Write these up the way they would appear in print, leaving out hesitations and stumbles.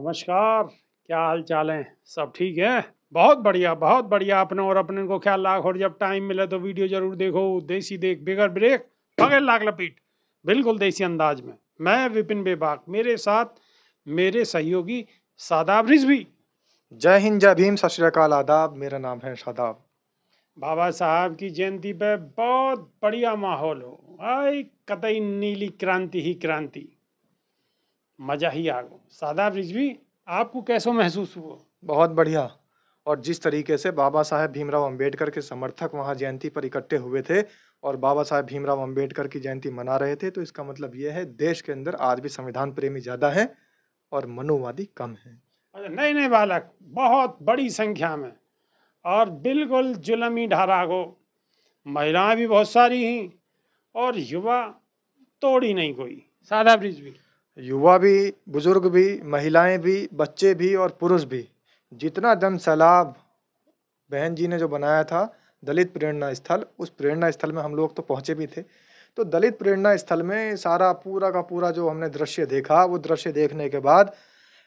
नमस्कार। क्या हाल चाल है? सब ठीक है? बहुत बढ़िया, बहुत बढ़िया। अपने और अपने को ख्याल रख, और जब टाइम मिले तो वीडियो जरूर देखो। देसी देख बिगर ब्रेक बगैर लाग लपीट, बिल्कुल देसी अंदाज में। मैं विपिन बेबाक, मेरे साथ मेरे सहयोगी शादाब रिजवी। जय हिंद, जय भीम, सत श्री अकाल, आदाब। मेरा नाम है शादाब। बाबा साहब की जयंती पे बहुत बढ़िया माहौल हो। आई कतई नीली क्रांति ही क्रांति, मजा ही आ गो। शादाब रिजवी, आपको कैसो महसूस हुआ? बहुत बढ़िया। और जिस तरीके से बाबा साहेब भीमराव अंबेडकर के समर्थक वहाँ जयंती पर इकट्ठे हुए थे और बाबा साहेब भीमराव अंबेडकर की जयंती मना रहे थे, तो इसका मतलब ये है देश के अंदर आज भी संविधान प्रेमी ज़्यादा हैं और मनुवादी कम हैं। अच्छा, नए नए बालक बहुत बड़ी संख्या में, और बिल्कुल जुलमी ढारा को। महिलाएं भी बहुत सारी हैं और युवा तोड़ी नहीं कोई। सादा ब्रिज भी। युवा भी, बुजुर्ग भी, महिलाएं भी, बच्चे भी और पुरुष भी। जितना जन सैलाब बहन जी ने जो बनाया था दलित प्रेरणा स्थल, उस प्रेरणा स्थल में हम लोग तो पहुंचे भी थे। तो दलित प्रेरणा स्थल में सारा पूरा का पूरा जो हमने दृश्य देखा, वो दृश्य देखने के बाद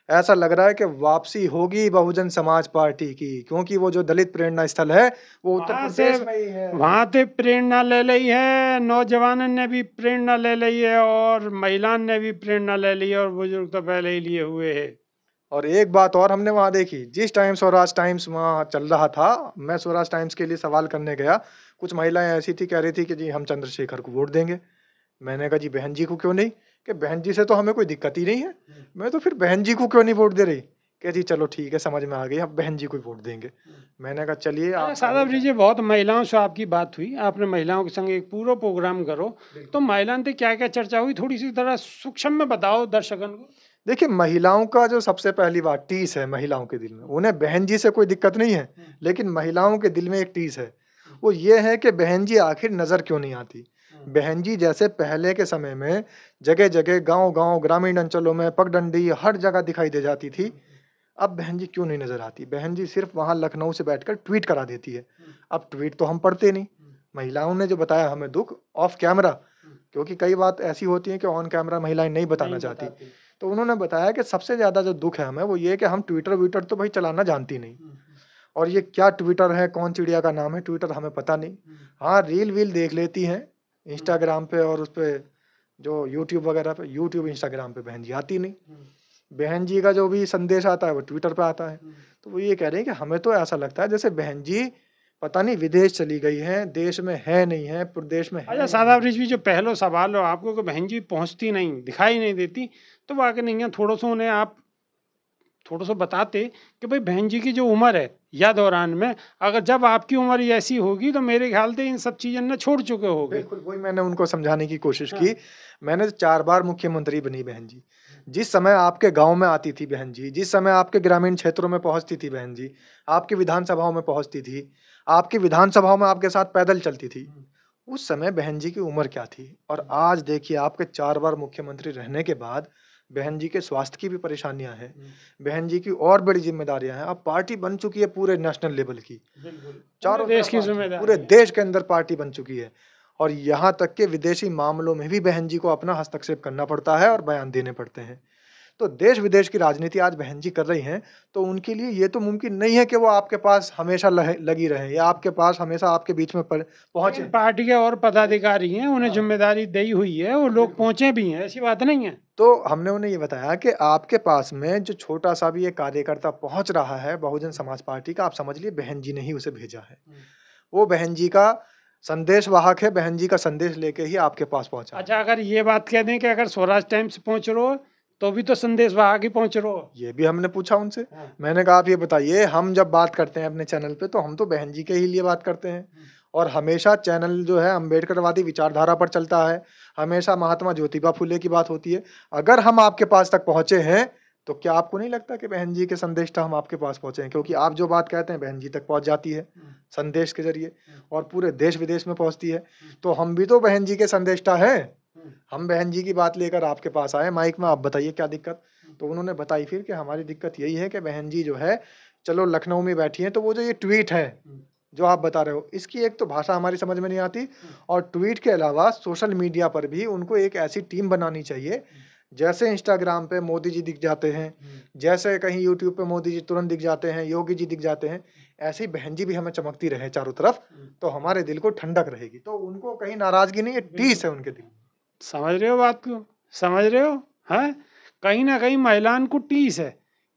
ऐसा लग रहा है कि वापसी होगी बहुजन समाज पार्टी की, क्योंकि वो जो दलित प्रेरणा स्थल है वो उत्तर प्रदेश में ही है। वहां से प्रेरणा ले ली है, नौजवानों ने भी प्रेरणा ले ली है, और महिलाओं ने भी प्रेरणा ले ली है, और बुजुर्ग तो पहले ही लिए हुए हैं। और एक बात और हमने वहां देखी, जिस टाइम स्वराज टाइम्स वहां चल रहा था, मैं स्वराज टाइम्स के लिए सवाल करने गया। कुछ महिलाएं ऐसी थी, कह रही थी कि जी हम चंद्रशेखर को वोट देंगे। मैंने कहा जी बहन जी को क्यों नहीं? कि बहन जी से तो हमें कोई दिक्कत ही नहीं है। मैं तो फिर बहन जी को क्यों नहीं वोट दे रही? कहती चलो ठीक है, समझ में आ गई, हम बहन जी को ही वोट देंगे। मैंने कहा चलिए आप। सादा ब्रिज, बहुत महिलाओं से आपकी बात हुई, आपने महिलाओं के संग एक पूरा प्रोग्राम करो, तो महिलाओं से क्या क्या चर्चा हुई, थोड़ी सी तरह सूक्ष्म में बताओ दर्शकों को। देखिए, महिलाओं का जो सबसे पहली बात टीस है महिलाओं के दिल में, उन्हें बहन जी से कोई दिक्कत नहीं है, लेकिन महिलाओं के दिल में एक टीस है। वो ये है कि बहन जी आखिर नजर क्यों नहीं आती। बहन जी जैसे पहले के समय में जगह जगह, गांव गांव, ग्रामीण अंचलों में, पगडंडी हर जगह दिखाई दे जाती थी। अब बहन जी क्यों नहीं नजर आती? बहन जी सिर्फ वहां लखनऊ से बैठकर ट्वीट करा देती है। अब ट्वीट तो हम पढ़ते नहीं। महिलाओं ने जो बताया हमें दुख ऑफ कैमरा, क्योंकि कई बात ऐसी होती है कि ऑन कैमरा महिलाएं नहीं बताना चाहती, तो उन्होंने बताया कि सबसे ज्यादा जो दुख है हमें वो ये कि हम ट्विटर व्विटर तो भाई चलाना जानती नहीं। और ये क्या ट्विटर है, कौन चिड़िया का नाम है ट्विटर, हमें पता नहीं। हाँ, रील वील देख लेती हैं इंस्टाग्राम पे, और उस पे जो यूट्यूब वगैरह पे, यूट्यूब इंस्टाग्राम पे बहन जी आती नहीं। बहन जी का जो भी संदेश आता है वो ट्विटर पे आता है। तो वो ये कह रहे हैं कि हमें तो ऐसा लगता है जैसे बहन जी पता नहीं विदेश चली गई है, देश में है नहीं है, प्रदेश में है अच्छा नहीं सादा है। ब्रिज, जो पहलो सवाल हो आपको कि बहन जी पहुंचती नहीं, दिखाई नहीं देती, तो वाकई नहीं है। थोड़ा सा उन्हें आप थोड़ा सा बताते कि भाई बहन जी की जो उम्र है या दौरान में, अगर जब आपकी उम्र ऐसी होगी तो मेरे ख्याल से इन सब चीज़ों ने छोड़ चुके होंगे। बिल्कुल, वही मैंने उनको समझाने की कोशिश हाँ। की। मैंने 4 बार मुख्यमंत्री बनी बहन जी। जिस समय आपके गाँव में आती थी बहन जी, जिस समय आपके ग्रामीण क्षेत्रों में पहुँचती थी बहन जी, आपकी विधानसभाओं में पहुँचती थी, आपकी विधानसभाओं में आपके साथ पैदल चलती थी, उस समय बहन जी की उम्र क्या थी? और आज देखिए, आपके 4 बार मुख्यमंत्री रहने के बाद बहन जी के स्वास्थ्य की भी परेशानियाँ हैं। बहन जी की और बड़ी ज़िम्मेदारियाँ हैं। अब पार्टी बन चुकी है पूरे नेशनल लेवल की। बिल्कुल, चारों देश तरफ की पार्टी, जिम्मेदारी पूरे है। देश के अंदर पार्टी बन चुकी है। और यहाँ तक के विदेशी मामलों में भी बहन जी को अपना हस्तक्षेप करना पड़ता है और बयान देने पड़ते हैं। तो देश विदेश की राजनीति आज बहन जी कर रही हैं, तो उनके लिए ये तो मुमकिन नहीं है कि वो आपके पास हमेशा लगी रहें या आपके पास हमेशा आपके बीच में पहुंचे। लेकिन पार्टी के और पदाधिकारी हैं, उन्हें हाँ, जिम्मेदारी दी हुई है, वो लोग बिल्कुल। पहुंचे भी हैं, ऐसी बात नहीं है। तो हमने उन्हें ये बताया कि आपके पास में जो छोटा सा भी एक कार्यकर्ता पहुंच रहा है बहुजन समाज पार्टी का, आप समझ लिए बहन जी ने ही उसे भेजा है। वो बहन जी का संदेश वाहक है, बहन जी का संदेश लेके ही आपके पास पहुंचा है। अच्छा, अगर ये बात कह दें कि अगर स्वराज टाइम्स पहुंच रहे हो तो भी तो संदेश वहां ही पहुंच रहे हो। ये भी हमने पूछा उनसे। हाँ। मैंने कहा आप ये बताइए, हम जब बात करते हैं अपने चैनल पे तो हम तो बहन जी के ही लिए बात करते हैं, और हमेशा चैनल जो है अम्बेडकरवादी विचारधारा पर चलता है, हमेशा महात्मा ज्योतिबा फुले की बात होती है। अगर हम आपके पास तक पहुंचे हैं तो क्या आपको नहीं लगता कि बहन जी के संदेश तक हम आपके पास पहुंचे हैं? क्योंकि आप जो बात कहते हैं बहन जी तक पहुंच जाती है संदेश के जरिए, और पूरे देश विदेश में पहुंचती है। तो हम भी तो बहन जी के संदेष्टा हैं। हम बहन जी की बात लेकर आपके पास आए माइक में, आप बताइए क्या दिक्कत? तो उन्होंने बताई फिर कि हमारी दिक्कत यही है कि बहन जी जो है, चलो लखनऊ में बैठी हैं, तो वो जो ये ट्वीट है जो आप बता रहे हो, इसकी एक तो भाषा हमारी समझ में नहीं आती, और ट्वीट के अलावा सोशल मीडिया पर भी उनको एक ऐसी टीम बनानी चाहिए जैसे इंस्टाग्राम पे मोदी जी दिख जाते हैं, जैसे कहीं यूट्यूब पे मोदी जी तुरंत दिख जाते हैं, योगी जी दिख जाते हैं, ऐसे ही बहन जी भी हमें चमकती रहे चारों तरफ, तो हमारे दिल को ठंडक रहेगी। तो उनको कहीं नाराजगी नहीं है, टीस है उनके दिल में। समझ रहे हो बात को? समझ रहे हो? हैं? कहीं ना कहीं महिलाओं को टीस है,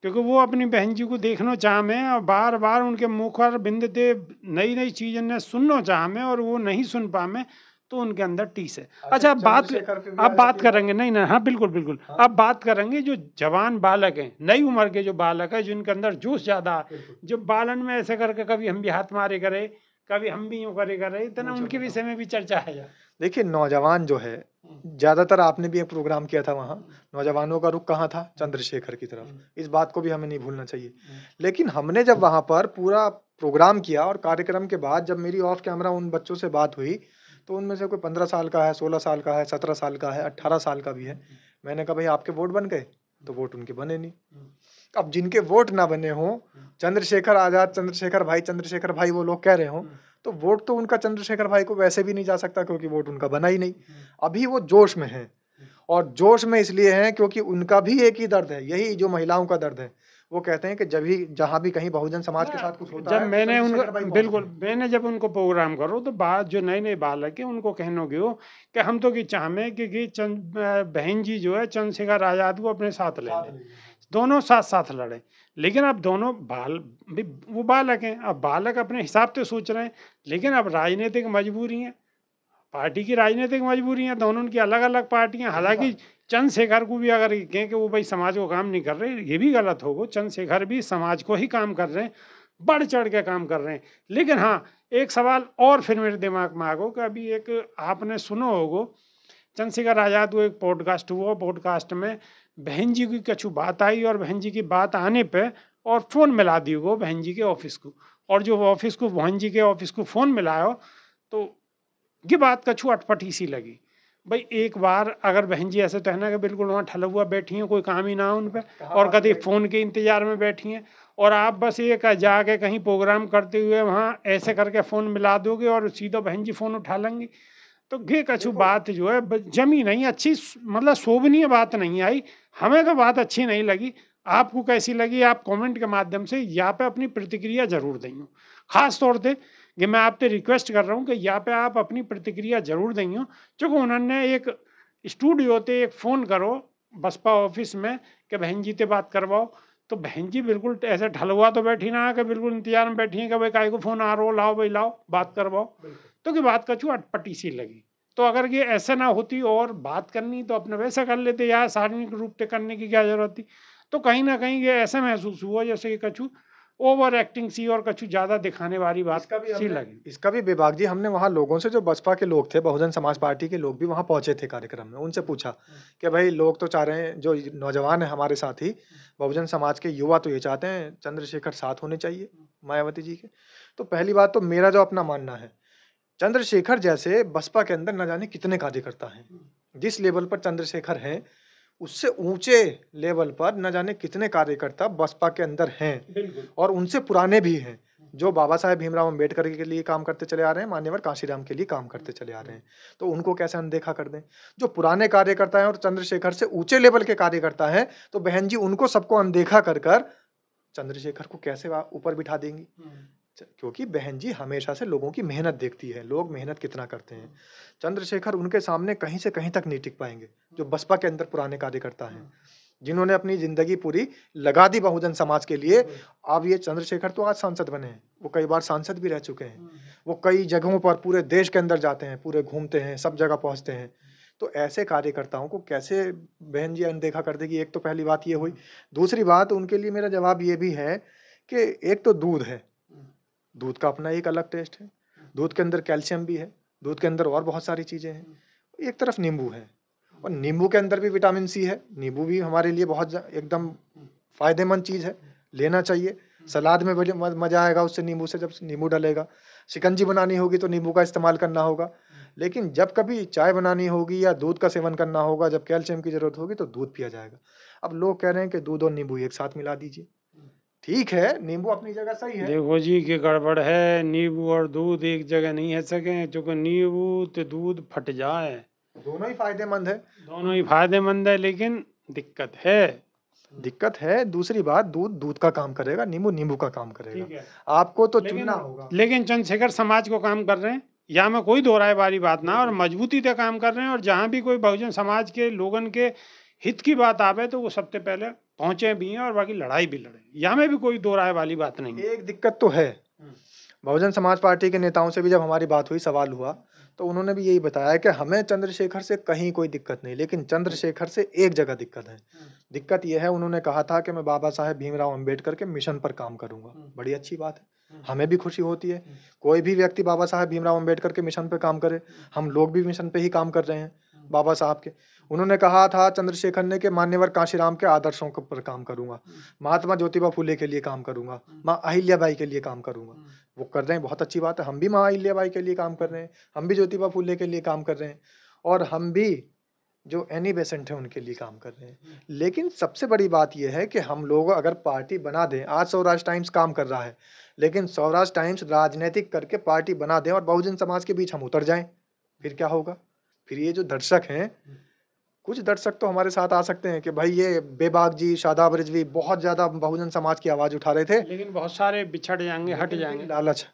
क्योंकि वो अपनी बहन जी को देखना चाह में और बार बार उनके मुख पर बिंदते नई नई चीजें ने सुनना चाह में और वो नहीं सुन पा में, तो उनके अंदर टीस है। अच्छा, अब चंद्रशेखर पे भी अब आ बात जाती है करेंगे, नहीं ना, हाँ बिल्कुल बिल्कुल, हाँ। अब बात करेंगे जो जवान बालक हैं, नई उम्र के जो बालक है, जिनके अंदर जोश ज्यादा है, जो बालन में ऐसे करके कभी हम भी हाथ मारे करे, कभी हम भी यूं करे करे, इतना उनके विषय में भी चर्चा है यार। देखिए, नौजवान जो है, ज्यादातर आपने भी एक प्रोग्राम किया था वहाँ, नौजवानों का रुख कहाँ था? चंद्रशेखर की तरफ। इस बात को भी हमें नहीं भूलना चाहिए। लेकिन हमने जब वहाँ पर पूरा प्रोग्राम किया और कार्यक्रम के बाद जब मेरी ऑफ कैमरा उन बच्चों से बात हुई, तो उनमें से कोई 15 साल का है, 16 साल का है, 17 साल का है, 18 साल का भी है। मैंने कहा भाई आपके वोट बन गए? तो वोट उनके बने नहीं। अब जिनके वोट ना बने हों, चंद्रशेखर आजाद, चंद्रशेखर भाई वो लोग कह रहे हों, तो वोट तो उनका चंद्रशेखर भाई को वैसे भी नहीं जा सकता, क्योंकि वोट उनका बना ही नहीं। अभी वो जोश में है, और जोश में इसलिए हैं क्योंकि उनका भी एक ही दर्द है, यही जो महिलाओं का दर्द है। वो कहते हैं कि जब भी जहां भी कहीं बहुजन समाज के साथ कुछ होता जब है, तो मैंने चंद्रशेखर उनको भाई पहुंचते बिल्कुल, हैं। मैंने जब उनको प्रोग्राम करो तो बात जो नए नए बालक है उनको कहनोगे हो कि हम तो कि चाह में कि बहन जी जो है चंद्रशेखर आजाद को अपने साथ ले लें, दोनों साथ साथ लड़े। लेकिन अब दोनों भी वो बालक हैं, अब बालक अपने हिसाब से सोच रहे हैं, लेकिन अब राजनीतिक मजबूरी है, पार्टी की राजनीतिक मजबूरी है, दोनों की अलग अलग पार्टियां। हालांकि चंद्रशेखर को भी अगर कहें कि वो भाई समाज को काम नहीं कर रहे, ये भी गलत होगा। चंद्रशेखर भी समाज को ही काम कर रहे हैं, बढ़ चढ़ के काम कर रहे हैं। लेकिन हाँ, एक सवाल और फिर मेरे दिमाग में आ गो कि अभी एक आपने सुनो होगो, चंद्रशेखर आजाद को एक पॉडकास्ट हुआ, पॉडकास्ट में बहन जी की कछु बात आई और बहन जी की बात आने पे और फोन मिला दी गो बहन जी के ऑफिस को, और जो ऑफिस को बहन जी के ऑफिस को फोन मिलायो, तो ये बात कछु अटपटी सी लगी। भाई एक बार अगर बहन जी ऐसे कहना कि बिल्कुल वहाँ ठल हुआ बैठी हैं, कोई काम ही ना हो उन पे, और कभी फोन के इंतजार में बैठी हैं, और आप बस एक जाके कहीं प्रोग्राम करते हुए वहाँ ऐसे करके फोन मिला दोगे और सीधा बहन जी फोन उठा लेंगी, तो ये कछु बात जो है जमी नहीं, अच्छी मतलब शोभनीय बात नहीं आई। हमें तो बात अच्छी नहीं लगी। आपको कैसी लगी? आप कमेंट के माध्यम से यहाँ पे अपनी प्रतिक्रिया जरूर देंगे। खास तौर पे ये मैं आपसे रिक्वेस्ट कर रहा हूँ कि यहाँ पे आप अपनी प्रतिक्रिया जरूर देंगे, क्योंकि उन्होंने एक स्टूडियो ते एक फ़ोन करो बसपा ऑफिस में कि बहन जी से बात करवाओ, तो बहन जी बिल्कुल ऐसे ढलवा तो बैठी ना कि बिल्कुल इंतजार में बैठी है कि भाई काय को फ़ोन आ रहा हो, लाओ भाई लाओ बात करवाओ, तो कि बात कछु अटपटी सी लगी। तो अगर ये ऐसे ना होती और बात करनी तो अपने वैसे कर लेते यार, सार्वजनिक रूप से करने की क्या जरूरत थी। तो कहीं ना कहीं ये ऐसा महसूस हुआ जैसे कि कछु ओवर एक्टिंग सी और कछु ज्यादा दिखाने वाली बात सी लगी। इसका भी विभाग जी, हमने वहाँ लोगों से, जो बसपा के लोग थे, बहुजन समाज पार्टी के लोग भी वहाँ पहुंचे थे कार्यक्रम में, उनसे पूछा कि भाई लोग तो चाह रहे हैं, जो नौजवान है हमारे साथी बहुजन समाज के युवा, तो ये चाहते हैं चंद्रशेखर साथ होने चाहिए मायावती जी के। तो पहली बात तो मेरा जो अपना मानना है, चंद्रशेखर जैसे बसपा के अंदर न जाने कितने कार्यकर्ता हैं। जिस लेवल पर चंद्रशेखर हैं, उससे ऊंचे लेवल पर न जाने कितने कार्यकर्ता बसपा के अंदर हैं, और उनसे पुराने भी हैं, जो बाबा साहेब भीमराव अम्बेडकर के लिए काम करते चले आ रहे हैं, मान्यवर कांशीराम के लिए काम करते चले आ रहे हैं। तो उनको कैसे अनदेखा कर दें? जो पुराने कार्यकर्ता हैं और चंद्रशेखर से ऊंचे लेवल के कार्यकर्ता हैं, तो बहन जी उनको सबको अनदेखा कर कर चंद्रशेखर को कैसे ऊपर बिठा देंगी? क्योंकि बहन जी हमेशा से लोगों की मेहनत देखती है, लोग मेहनत कितना करते हैं। चंद्रशेखर उनके सामने कहीं से कहीं तक नहीं टिक पाएंगे, जो बसपा के अंदर पुराने कार्यकर्ता हैं, जिन्होंने अपनी जिंदगी पूरी लगा दी बहुजन समाज के लिए। अब ये चंद्रशेखर तो आज सांसद बने हैं, वो कई बार सांसद भी रह चुके हैं, वो कई जगहों पर पूरे देश के अंदर जाते हैं, पूरे घूमते हैं, सब जगह पहुंचते हैं। तो ऐसे कार्यकर्ताओं को कैसे बहन जी अनदेखा कर देगी? एक तो पहली बात ये हुई। दूसरी बात, उनके लिए मेरा जवाब ये भी है कि एक तो दूध है, दूध का अपना एक अलग टेस्ट है, दूध के अंदर कैल्शियम भी है, दूध के अंदर और बहुत सारी चीज़ें हैं। एक तरफ नींबू है, और नींबू के अंदर भी विटामिन सी है। नींबू भी हमारे लिए बहुत एकदम फायदेमंद चीज़ है, लेना चाहिए। सलाद में मज़ा आएगा उससे, नींबू से जब नींबू डलेगा। शिकंजी बनानी होगी तो नींबू का इस्तेमाल करना होगा। लेकिन जब कभी चाय बनानी होगी या दूध का सेवन करना होगा, जब कैल्शियम की ज़रूरत होगी, तो दूध पिया जाएगा। अब लोग कह रहे हैं कि दूध और नींबू एक साथ मिला दीजिए। ठीक है, नींबू अपनी जगह सही है। देखो जी कि गड़बड़ है, नींबू और दूध एक जगह नहीं है सके, क्योंकि नींबू तो दूध फट जाए दोनों ही फायदेमंद है। दोनों ही फायदेमंद है, लेकिन दिक्कत है। दूसरी बात, दूध दूध का काम करेगा, नींबू नींबू का काम ठीक करेगा। है। आपको तो लेकिन चुनना होगा। लेकिन चंद्रशेखर समाज को काम कर रहे हैं, यहाँ में कोई दो राय वाली बात ना, और मजबूती से काम कर रहे हैं। और जहाँ भी कोई बहुजन समाज के लोगन के हित की बात आवे तो वो सबसे पहले पहुंचे भी हैं और बाकी लड़ाई भी लड़े। यहाँ में भी कोई दो राय वाली बात नहीं है। एक दिक्कत तो है, बहुजन समाज पार्टी के नेताओं से भी जब हमारी बात हुई, सवाल हुआ, तो उन्होंने भी यही बताया कि हमें चंद्रशेखर से कहीं कोई दिक्कत नहीं, लेकिन चंद्रशेखर से एक जगह दिक्कत है। दिक्कत यह है, उन्होंने कहा था कि मैं बाबा साहेब भीमराव अंबेडकर के मिशन पर काम करूंगा। बड़ी अच्छी बात है, हमें भी खुशी होती है। कोई भी व्यक्ति बाबा साहेब भीमराव अंबेडकर के मिशन पर काम करे, हम लोग भी मिशन पे ही काम कर रहे हैं बाबा साहब के। उन्होंने कहा था चंद्रशेखर ने कि मान्यवर कांशीराम के आदर्शों पर काम करूंगा, महात्मा ज्योतिबा फूले के लिए काम करूंगा, माँ अहिल्याबाई के लिए काम करूंगा। वो कर रहे हैं, बहुत अच्छी बात है। हम भी माँ अहिल्याबाई के लिए काम कर रहे हैं, हम भी ज्योतिबा फूले के लिए काम कर रहे हैं, और हम भी जो एनी बेसेंट है उनके लिए काम कर रहे हैं। लेकिन सबसे बड़ी बात यह है कि हम लोग अगर पार्टी बना दें, आज स्वराज टाइम्स काम कर रहा है, लेकिन स्वराज टाइम्स राजनीतिक करके पार्टी बना दें और बहुजन समाज के बीच हम उतर जाएं, फिर क्या होगा? फिर ये जो दर्शक हैं, कुछ दर्शक तो हमारे साथ आ सकते हैं कि भाई ये बेबाक जी, शादाब रिजवी बहुत ज्यादा बहुजन समाज की आवाज उठा रहे थे, लेकिन बहुत सारे बिछड़ जाएंगे, हट लेकिन जाएंगे। लालच,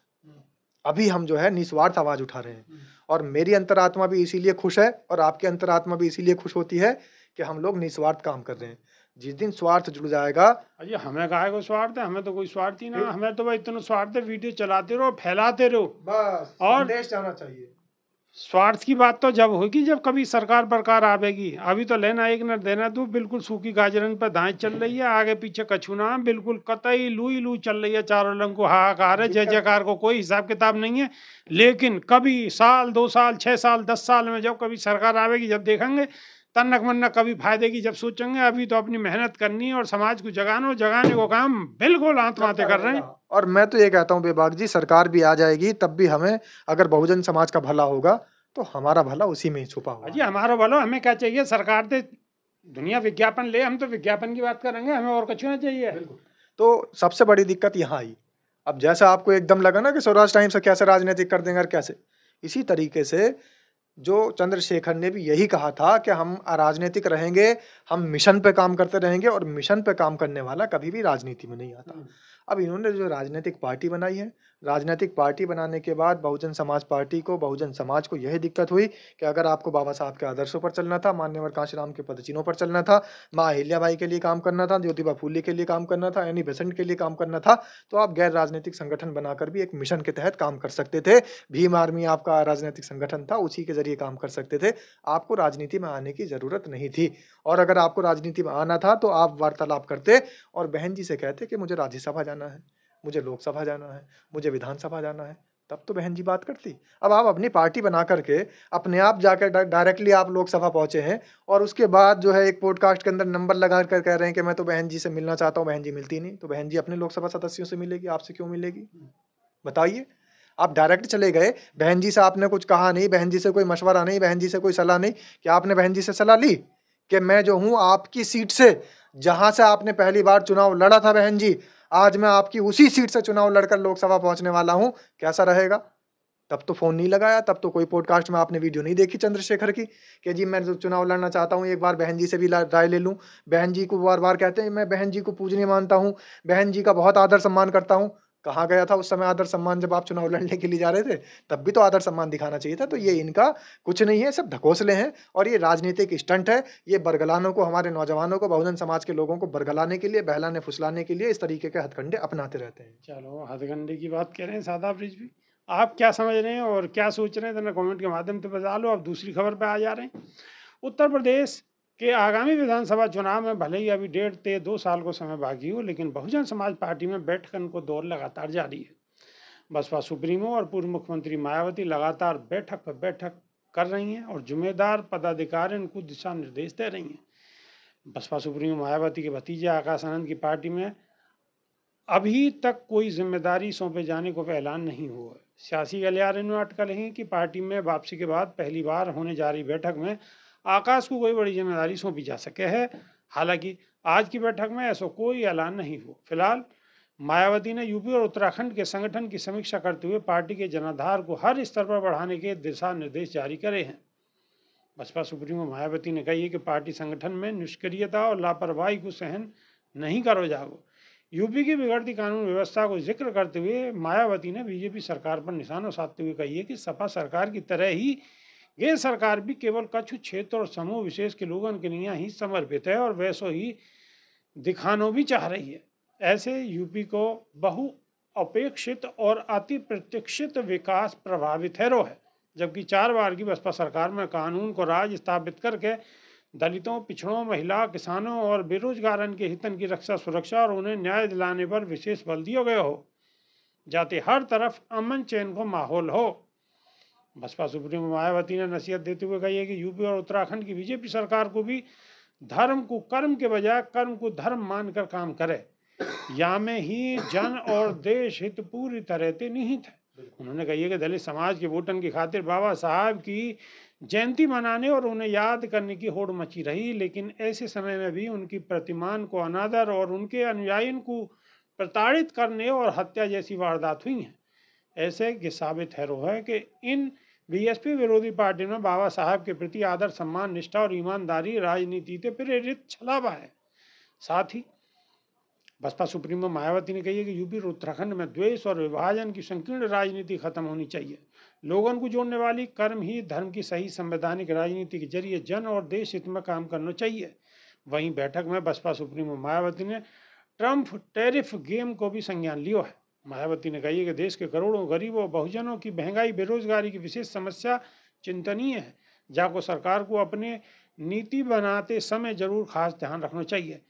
अभी हम जो है निस्वार्थ आवाज उठा रहे हैं। और मेरी अंतरात्मा भी इसीलिए खुश है और आपकी अंतरात्मा भी इसीलिए खुश होती है कि हम लोग निस्वार्थ काम कर रहे हैं। जिस दिन स्वार्थ जुड़ जाएगा, अजय हमें काहे को स्वार्थ है? हमें तो कोई स्वार्थ ही ना, हमें तो भाई इतना स्वार्थ है, वीडियो चलाते रहो, फैलाते रहो, बस और संदेश जाना चाहिए। स्वार्थ की बात तो जब होगी जब कभी सरकार बरकार आवेगी। अभी तो लेना एक न देना दो, बिल्कुल सूखी गाजरन पर धाएं चल रही है, आगे पीछे कछु ना, बिल्कुल कतई लू ही लू चल रही है, चारों रंग को हाहाकार है, जय जयकार को कोई हिसाब किताब नहीं है। लेकिन कभी साल 2 साल 6 साल 10 साल में जब कभी सरकार आवेगी, जब देखेंगे तन्नक मन्नक कभी फायदे की जब सोचेंगे। अभी तो अपनी मेहनत करनी है और समाज को जगाने को काम बिल्कुल आत्माते कर रहे हैं। और मैं तो ये कहता हूँ बेबाक जी, सरकार भी आ जाएगी तब भी हमें, अगर बहुजन समाज का भला होगा तो हमारा भला उसी में ही छुपा हुआ अजी हमारा भलो, हमें क्या चाहिए? सरकार से दुनिया विज्ञापन ले, हम तो विज्ञापन की बात करेंगे, हमें और कुछ ना चाहिए। तो सबसे बड़ी दिक्कत यहाँ आई। अब जैसा आपको एकदम लगा ना कि स्वराज टाइम्स से कैसे राजनीतिक कर देंगे और कैसे, इसी तरीके से जो चंद्रशेखर ने भी यही कहा था कि हम अराजनीतिक रहेंगे, हम मिशन पे काम करते रहेंगे, और मिशन पे काम करने वाला कभी भी राजनीति में नहीं आता। अब इन्होंने जो राजनीतिक पार्टी बनाई है, राजनीतिक पार्टी बनाने के बाद बहुजन समाज पार्टी को, बहुजन समाज को यही दिक्कत हुई कि अगर आपको बाबा साहब के आदर्शों पर चलना था, मान्यवर कांशीराम के पदचिन्हों पर चलना था, माँ अहिल्याबाई के लिए काम करना था, ज्योतिबा फूले के लिए काम करना था, एनी बेसेंट के लिए काम करना था, तो आप गैर राजनीतिक संगठन बनाकर भी एक मिशन के तहत काम कर सकते थे। भीम आर्मी आपका राजनीतिक संगठन था, उसी के जरिए काम कर सकते थे। आपको राजनीति में आने की जरूरत नहीं थी, और अगर आपको राजनीति में आना था तो आप वार्तालाप करते और बहन जी से कहते कि मुझे राज्यसभा जाना है, मुझे लोकसभा जाना है, मुझे विधानसभा जाना है, तब तो बहन जी बात करती। अब आप अपनी पार्टी बना करके अपने आप जाकर डायरेक्टली आप लोकसभा पहुंचे हैं, और उसके बाद जो है एक पॉडकास्ट के अंदर नंबर लगा कर कह रहे हैं कि मैं तो बहन जी से मिलना चाहता हूं, बहन जी मिलती नहीं। तो बहन जी अपने लोकसभा सदस्यों से मिलेगी, आपसे क्यों मिलेगी? बताइए। आप डायरेक्ट चले गए, बहन जी से आपने कुछ कहा नहीं, बहन जी से कोई मशवरा नहीं, बहन जी से कोई सलाह नहीं। क्या आपने बहन जी से सलाह ली कि मैं जो हूं आपकी सीट से, जहां से आपने पहली बार चुनाव लड़ा था बहन जी, आज मैं आपकी उसी सीट से चुनाव लड़कर लोकसभा पहुंचने वाला हूं, कैसा रहेगा? तब तो फोन नहीं लगाया, तब तो कोई पॉडकास्ट में आपने वीडियो नहीं देखी चंद्रशेखर की कि जी मैं जो चुनाव लड़ना चाहता हूं, एक बार बहन जी से भी राय ले लूं। बहन जी को बार बार कहते हैं मैं बहन जी को पूजनीय मानता हूं, बहन जी का बहुत आदर सम्मान करता हूं। कहाँ गया था उस समय आदर सम्मान? जब आप चुनाव लड़ने के लिए जा रहे थे तब भी तो आदर सम्मान दिखाना चाहिए था। तो ये इनका कुछ नहीं है, सब ढकोसले हैं और ये राजनीतिक स्टंट है। ये बरगलानों को, हमारे नौजवानों को, बहुजन समाज के लोगों को बरगलाने के लिए, बहलाने फुसलाने के लिए इस तरीके के हथकंडे अपनाते रहते हैं। चलो हथकंडे की बात कह रहे हैं सादाब रिजवी, आप क्या समझ रहे हैं और क्या सोच रहे हैं तो कमेंट के माध्यम से बता लो। अब दूसरी खबर पे आ जा रहे हैं। उत्तर प्रदेश के आगामी विधानसभा चुनाव में भले ही अभी 1.5 से 2 साल को समय बाकी हो, लेकिन बहुजन समाज पार्टी में बैठकन को दौर लगातार जारी है। बसपा सुप्रीमो और पूर्व मुख्यमंत्री मायावती लगातार बैठक पर बैठक कर रही हैं और जिम्मेदार पदाधिकारी उनको दिशा निर्देश दे रही हैं। बसपा सुप्रीमो मायावती के भतीजे आकाश आनंद की पार्टी में अभी तक कोई जिम्मेदारी सौंपे जाने को ऐलान नहीं हुआ है। सियासी गलियारे ने अटकल है कि पार्टी में वापसी के बाद पहली बार होने जा रही बैठक में आकाश को कोई बड़ी जिम्मेदारी सौंपी जा सके है। हालांकि आज की बैठक में ऐसा कोई ऐलान नहीं हुआ। फिलहाल मायावती ने यूपी और उत्तराखंड के संगठन की समीक्षा करते हुए पार्टी के जनाधार को हर स्तर पर बढ़ाने के दिशा निर्देश जारी करे हैं। बसपा सुप्रीमो मायावती ने कही है कि पार्टी संगठन में निष्क्रियता और लापरवाही को सहन नहीं करो जागो। यूपी की बिगड़ती कानून व्यवस्था को जिक्र करते हुए मायावती ने बीजेपी सरकार पर निशाना साधते हुए कही है कि सपा सरकार की तरह ही ये सरकार भी केवल कुछ क्षेत्र और समूह विशेष के लोगों के लिए ही समर्पित है और वैसो ही दिखानो भी चाह रही है। ऐसे यूपी को बहु अपेक्षित और अति प्रतीक्षित विकास प्रभावित है जबकि 4 बार की बसपा सरकार में कानून को राज स्थापित करके दलितों, पिछड़ों, महिला, किसानों और बेरोजगारन के हितन की रक्षा, सुरक्षा और उन्हें न्याय दिलाने पर विशेष बल दिया गया हो, जाते हर तरफ अमन चैन को माहौल हो। बसपा सुप्रीमो मायावती ने नसीहत देते हुए कही है कि यूपी और उत्तराखंड की बीजेपी सरकार को भी धर्म को कर्म के बजाय कर्म को धर्म मानकर काम करे। या में ही जन और देश हित पूरी तरह से निहित है। उन्होंने कही है कि दलित समाज के वोटन की खातिर बाबा साहब की जयंती मनाने और उन्हें याद करने की होड़ मची रही, लेकिन ऐसे समय में भी उनकी प्रतिमान को अनादर और उनके अनुयायियों को प्रताड़ित करने और हत्या जैसी वारदात हुई हैं। ऐसे कि साबित है कि इन बीएसपी विरोधी पार्टी में बाबा साहब के प्रति आदर, सम्मान, निष्ठा और ईमानदारी राजनीति से प्रेरित छलावा है। साथ ही बसपा सुप्रीमो मायावती ने कही है कि यूपी और उत्तराखंड में द्वेष और विभाजन की संकीर्ण राजनीति खत्म होनी चाहिए। लोगों को जोड़ने वाली कर्म ही धर्म की सही संवैधानिक राजनीति के जरिए जन और देश हित में काम करना चाहिए। वहीं बैठक में बसपा सुप्रीमो मायावती ने ट्रम्प टैरिफ गेम को भी संज्ञान लिया है। मायावती ने कही है कि देश के करोड़ों गरीबों, बहुजनों की महंगाई, बेरोजगारी की विशेष समस्या चिंतनीय है, जाको सरकार को अपने नीति बनाते समय जरूर खास ध्यान रखना चाहिए।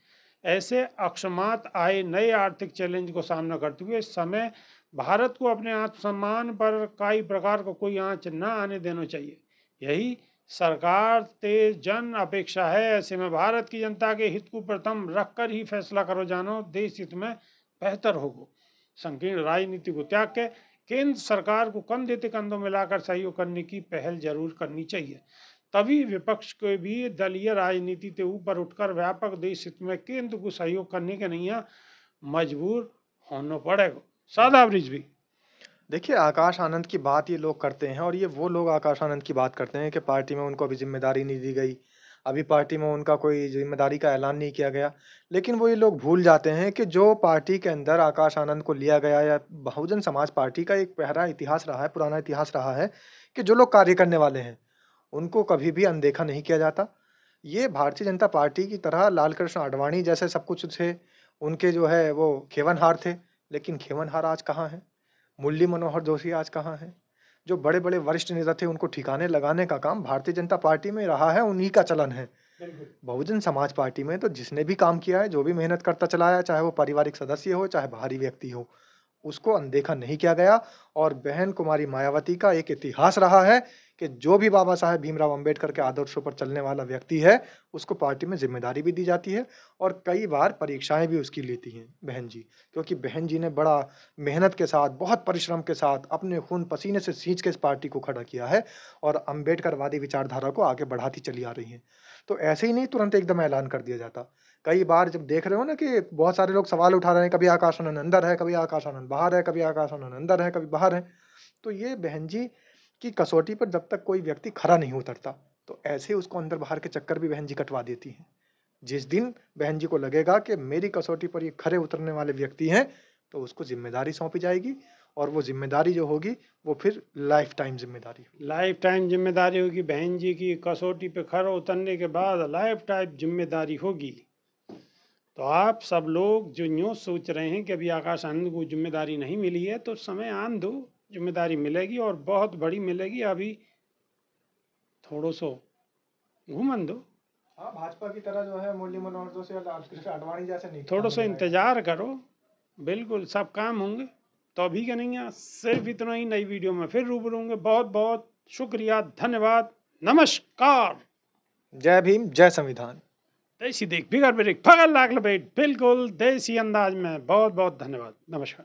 ऐसे अकस्मात आए नए आर्थिक चैलेंज को सामना करते हुए इस समय भारत को अपने आत्मसम्मान पर कई प्रकार का कोई आंच न आने देना चाहिए। यही सरकार ते जन अपेक्षा है। ऐसे में भारत की जनता के हित को प्रथम रखकर ही फैसला करो जानो देश हित में बेहतर होगा। संकीर्ण राजनीति को त्याग के केंद्र सरकार को कंधे देते कंधों मिलाकर सहयोग करने की पहल जरूर करनी चाहिए। तभी विपक्ष को भी दलीय राजनीति से ऊपर उठकर व्यापक देश हित में केंद्र को सहयोग करने के नहीं मजबूर होना पड़ेगा। सादा ब्रिज भी देखिए, आकाश आनंद की बात ये लोग करते हैं और ये वो लोग आकाश आनंद की बात करते हैं कि पार्टी में उनको अभी जिम्मेदारी नहीं दी गई, अभी पार्टी में उनका कोई जिम्मेदारी का ऐलान नहीं किया गया। लेकिन वो ये लोग भूल जाते हैं कि जो पार्टी के अंदर आकाश आनंद को लिया गया या बहुजन समाज पार्टी का एक गहरा इतिहास रहा है, पुराना इतिहास रहा है कि जो लोग कार्य करने वाले हैं उनको कभी भी अनदेखा नहीं किया जाता। ये भारतीय जनता पार्टी की तरह लाल कृष्ण आडवाणी जैसे सब कुछ थे, उनके जो है वो खेवनहार थे, लेकिन खेवनहार आज कहाँ है? मुरली मनोहर जोशी आज कहाँ है? जो बड़े बड़े वरिष्ठ नेता थे उनको ठिकाने लगाने का काम भारतीय जनता पार्टी में रहा है, उन्हीं का चलन है। बहुजन समाज पार्टी में तो जिसने भी काम किया है, जो भी मेहनत करता चला है, चाहे वो पारिवारिक सदस्य हो चाहे बाहरी व्यक्ति हो, उसको अनदेखा नहीं किया गया। और बहन कुमारी मायावती का एक इतिहास रहा है कि जो भी बाबा साहेब भीमराव अंबेडकर के आदर्शों पर चलने वाला व्यक्ति है उसको पार्टी में जिम्मेदारी भी दी जाती है और कई बार परीक्षाएं भी उसकी लेती हैं बहन जी, क्योंकि बहन जी ने बड़ा मेहनत के साथ, बहुत परिश्रम के साथ अपने खून पसीने से सींच के इस पार्टी को खड़ा किया है और अंबेडकरवादी विचारधारा को आगे बढ़ाती चली आ रही है। तो ऐसे ही नहीं तुरंत एकदम ऐलान कर दिया जाता। कई बार जब देख रहे हो ना कि बहुत सारे लोग सवाल उठा रहे हैं, कभी आकाश आनंद अंदर है, कभी आकाश आनंद बाहर है, कभी आकाश आनंद अंदर है, कभी बाहर है, तो ये बहन जी की कसौटी पर जब तक कोई व्यक्ति खरा नहीं उतरता तो ऐसे उसको अंदर बाहर के चक्कर भी बहन जी कटवा देती हैं। जिस दिन बहन जी को लगेगा कि मेरी कसौटी पर ये खरे उतरने वाले व्यक्ति हैं तो उसको जिम्मेदारी सौंपी जाएगी और वो जिम्मेदारी जो होगी वो फिर लाइफ टाइम जिम्मेदारी होगी। बहन जी की कसौटी पे खरा उतरने के बाद लाइफ टाइम जिम्मेदारी होगी। तो आप सब लोग जो न्यूज़ सोच रहे हैं कि अभी आकाश आनंद को जिम्मेदारी नहीं मिली है, तो समय आन दो, जिम्मेदारी मिलेगी और बहुत बड़ी मिलेगी। अभी थोड़ा सो घूमन दो। हाँ, भाजपा की तरह जो है मुरली मनोहर जोशी और लाल कृष्ण आडवाणी जैसे नहीं, थोड़ा सा इंतजार करो, बिल्कुल सब काम होंगे। तो अभी का नहीं है, सिर्फ इतना ही। नई वीडियो में फिर रूबरू होंगे। बहुत बहुत शुक्रिया, धन्यवाद, नमस्कार। जय भीम, जय संविधान। देसी देख बिगड़ बिरेक फगल लाग लपेट, बिल्कुल देसी अंदाज में। बहुत बहुत धन्यवाद, नमस्कार।